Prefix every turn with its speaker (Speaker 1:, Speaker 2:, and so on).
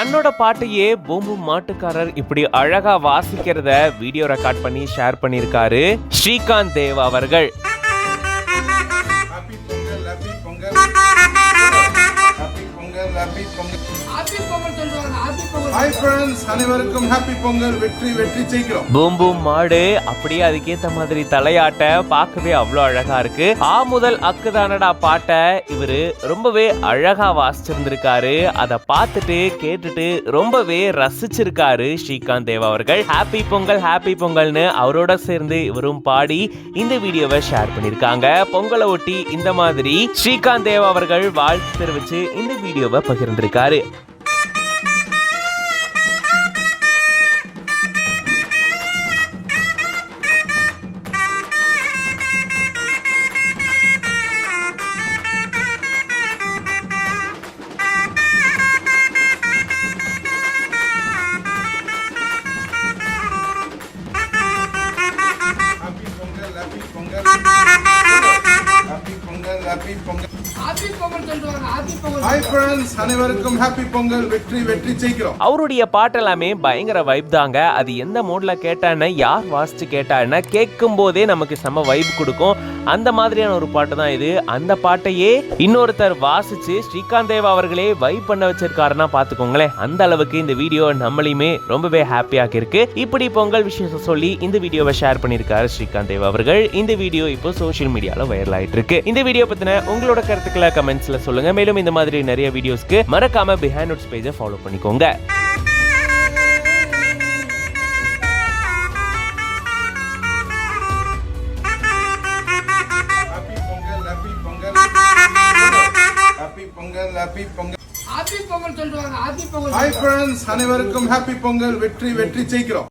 Speaker 1: தன்னோட பாட்டையே பூம்பு மாட்டுக்காரர் இப்படி அழகா வாசிக்கிறத வீடியோ ரெக்கார்ட் பண்ணி ஷேர் பண்ணியிருக்காரு ஸ்ரீகாந்த் தேவ் அவர்கள். பூம் பூம் மாடு அப்படியே அதுக்கேத்த மாதிரி தலையாட்ட பார்க்கவே அவ்வளவு அழகா இருக்கு. ஆ முதல் அக்குதானடா பாட்டை இவரு ரொம்பவே அழகா வாசிச்சிருந்திருக்காரு. அதை பார்த்துட்டு கேட்டுட்டு ரொம்பவே ரசிச்சிருக்காரு ஸ்ரீகாந்த் தேவ் அவர்கள். ஹாப்பி பொங்கல் ஹாப்பி பொங்கல்னு அவரோட சேர்ந்து இவரும் பாடி இந்த வீடியோவை ஷேர் பண்ணிருக்காங்க. பொங்கலை ஒட்டி இந்த மாதிரி ஸ்ரீகாந்த் தேவ் அவர்கள் வாழ்த்து தெரிவிச்சு இந்த வீடியோவை பகிர்ந்திருக்காரு. அவருடைய பாட்டெல்லாமே பயங்கர வைப் தாங்க. அது எந்த மோட்ல கேட்டான்னு யார் வாசிச்சு கேட்டான்னு கேட்கும் போதே நமக்கு செம்ம வைப் கொடுக்கும். அந்த மாதிரியான ஒரு பாட்டு தான் இது. அந்த பாட்டையே இன்னொருத்தர் வாசிச்சு ஸ்ரீகாந்த் தேவ் அவர்களே வைப் பண்ண வச்சிருக்காருன்னா பாத்துக்கோங்களேன். அந்த அளவுக்கு இந்த வீடியோ நம்மளையுமே ரொம்பவே ஹாப்பியாக இருக்கு. இப்படி பொங்கல் விஷயத்தை சொல்லி இந்த வீடியோவை ஷேர் பண்ணிருக்காரு ஸ்ரீகாந்த் தேவ் அவர்கள். இந்த வீடியோ இப்போ சோஷியல் மீடியால வைரல் ஆயிட்டு இருக்கு. இந்த வீடியோ பத்தின உங்களோட கருத்துக்களை கமெண்ட்ஸ்ல சொல்லுங்க. மேலும் இந்த மாதிரி நிறைய வீடியோஸ்க்கு மறக்காம பிஹைண்ட் நோட்ஸ் பேஜை ஃபாலோ பண்ணிக்கோங்க.
Speaker 2: அனைவருக்கும் ஹாப்பி பொங்கல். வெற்றி வெற்றி ஜெயிக்கிறோம்.